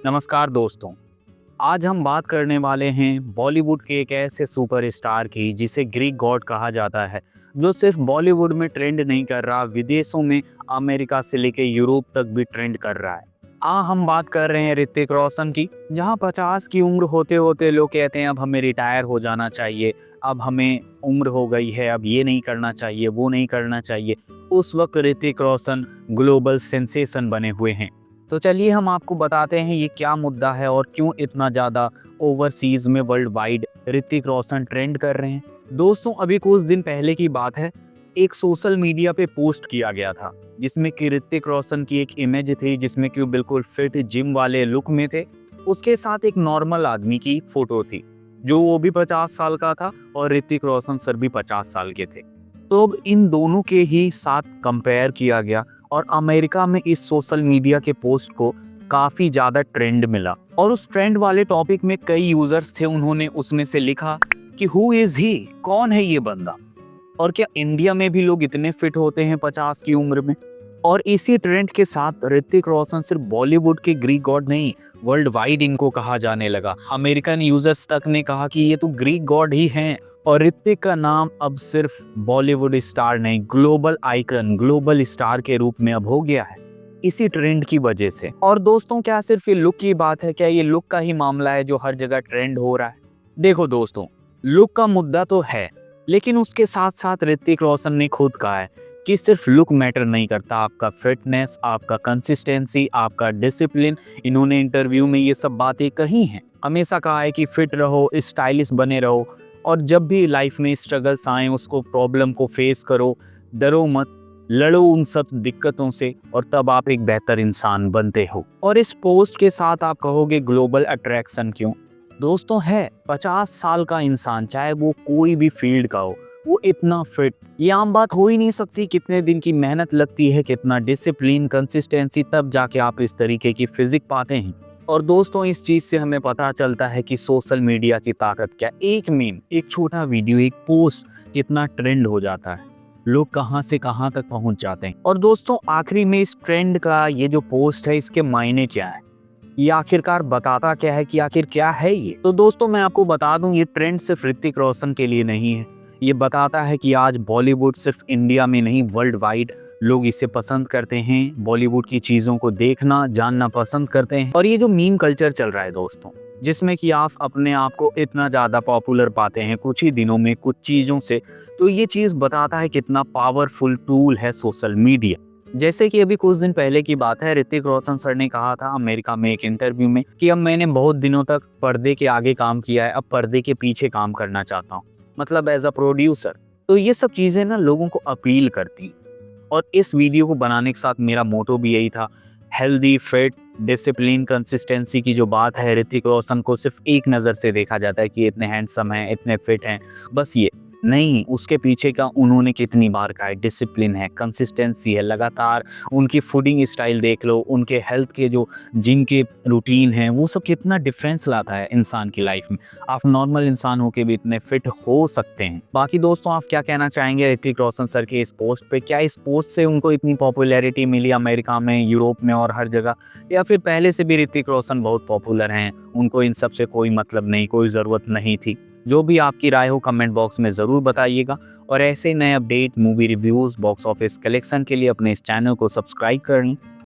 नमस्कार दोस्तों। आज हम बात करने वाले हैं बॉलीवुड के एक ऐसे सुपरस्टार की जिसे ग्रीक गॉड कहा जाता है, जो सिर्फ बॉलीवुड में ट्रेंड नहीं कर रहा, विदेशों में अमेरिका से लेके यूरोप तक भी ट्रेंड कर रहा है। हम बात कर रहे हैं ऋतिक रोशन की। जहां 50 की उम्र होते होते लोग कहते हैं अब हमें रिटायर हो जाना चाहिए, अब हमें उम्र हो गई है, अब ये नहीं करना चाहिए, वो नहीं करना चाहिए। उस वक्त ऋतिक रोशन ग्लोबल सेंसेशन बने हुए हैं। तो चलिए हम आपको बताते हैं ये क्या मुद्दा है और क्यों इतना ज़्यादा ओवरसीज़ में world wide Hrithik Roshan trend कर रहे हैं। दोस्तों, अभी कुछ दिन पहले की बात है, एक सोशल मीडिया पे पोस्ट किया गया था जिसमें कि ऋतिक रोशन की एक इमेज थी जिसमें कि वो बिल्कुल फिट जिम वाले लुक में थे। उसके साथ एक नॉर्मल आदमी की फोटो थी जो वो भी 50 साल का था और ऋतिक रोशन सर भी 50 साल के थे। तो अब इन दोनों के ही साथ कंपेयर किया गया और अमेरिका में इस सोशल मीडिया के पोस्ट को काफ़ी ज़्यादा ट्रेंड मिला और उस ट्रेंड वाले टॉपिक में कई यूजर्स थे, उन्होंने उसमें से लिखा कि हु इज़ ही, कौन है ये बंदा, और क्या इंडिया में भी लोग इतने फिट होते हैं 50 की उम्र में। और इसी ट्रेंड के साथ ऋतिक रोशन सिर्फ बॉलीवुड के ग्रीक गॉड नहीं, वर्ल्ड वाइड इनको कहा जाने लगा। अमेरिकन यूजर्स तक ने कहा कि ये तो ग्रीक गॉड ही हैं। और ऋतिक का नाम अब सिर्फ बॉलीवुड स्टार नहीं, ग्लोबल आइकन, ग्लोबल स्टार के रूप में अब हो गया है इसी ट्रेंड की वजह से। और दोस्तों, क्या सिर्फ ये लुक की बात है? क्या ये लुक का ही मामला है जो हर जगह ट्रेंड हो रहा है? देखो दोस्तों, लुक का मुद्दा तो है, लेकिन उसके साथ साथ ऋतिक रोशन ने खुद कहा है कि सिर्फ लुक मैटर नहीं करता, आपका फिटनेस, आपका कंसिस्टेंसी, आपका डिसिप्लिन। इन्होंने इंटरव्यू में ये सब बातें कही हैं। हमेशा कहा है कि फिट रहो, स्टाइलिश बने रहो और जब भी लाइफ में स्ट्रगल्स आए उसको, प्रॉब्लम को फेस करो, डरो मत, लड़ो उन सब दिक्कतों से और तब आप एक बेहतर इंसान बनते हो। और इस पोस्ट के साथ आप कहोगे ग्लोबल अट्रैक्शन क्यों? दोस्तों, है 50 साल का इंसान, चाहे वो कोई भी फील्ड का हो, वो इतना फिट, ये आम बात हो ही नहीं सकती। कितने दिन की मेहनत लगती है, कितना डिसिप्लिन, कंसिस्टेंसी, तब जाके आप इस तरीके की फिजिक पाते हैं। और दोस्तों, इस चीज से हमें पता चलता है कि सोशल मीडिया की ताकत क्या। एक मीम, एक छोटा वीडियो, एक पोस्ट कितना ट्रेंड हो जाता है, लोग कहां से कहां तक पहुंच जाते हैं। और दोस्तों, आखिरी में इस ट्रेंड का ये जो पोस्ट है, इसके मायने क्या है, ये आखिरकार बताता क्या है कि आखिर क्या है ये? तो दोस्तों, मैं आपको बता दूं, ये ट्रेंड सिर्फ ऋतिक रोशन के लिए नहीं है। ये बताता है कि आज बॉलीवुड सिर्फ इंडिया में नहीं, वर्ल्ड वाइड लोग इसे पसंद करते हैं। बॉलीवुड की चीज़ों को देखना, जानना पसंद करते हैं। और ये जो मीम कल्चर चल रहा है दोस्तों, जिसमें कि आप अपने आप को इतना ज़्यादा पॉपुलर पाते हैं कुछ ही दिनों में कुछ चीज़ों से, तो ये चीज़ बताता है कितना पावरफुल टूल है सोशल मीडिया। जैसे कि अभी कुछ दिन पहले की बात है, ऋतिक रोशन सर ने कहा था अमेरिका में एक इंटरव्यू में कि अब मैंने बहुत दिनों तक पर्दे के आगे काम किया है, अब पर्दे के पीछे काम करना चाहता हूँ, मतलब एज अ प्रोड्यूसर। तो ये सब चीज़ें ना लोगों को अपील करती। और इस वीडियो को बनाने के साथ मेरा मोटो भी यही था, हेल्दी, फिट, डिसिप्लिन, कंसिस्टेंसी की जो बात है, ऋतिक रोशन को सिर्फ एक नज़र से देखा जाता है कि इतने हैंडसम हैं, इतने फिट हैं, बस ये नहीं, उसके पीछे का उन्होंने कितनी बार कहा है, डिसिप्लिन है, कंसिस्टेंसी है, लगातार उनकी फूडिंग स्टाइल देख लो, उनके हेल्थ के जो जिम के रूटीन हैं, वो सब कितना डिफरेंस लाता है इंसान की लाइफ में। आप नॉर्मल इंसान होके भी इतने फिट हो सकते हैं। बाकी दोस्तों, आप क्या कहना चाहेंगे ऋतिक रोशन सर के इस पोस्ट पे? क्या इस पोस्ट से उनको इतनी पॉपुलैरिटी मिली अमेरिका में, यूरोप में और हर जगह, या फिर पहले से भी ऋतिक रोशन बहुत पॉपुलर हैं, उनको इन सब से कोई मतलब नहीं, कोई ज़रूरत नहीं थी? जो भी आपकी राय हो कमेंट बॉक्स में ज़रूर बताइएगा। और ऐसे नए update, movie reviews, box office collection के लिए अपने इस चैनल को सब्सक्राइब करें।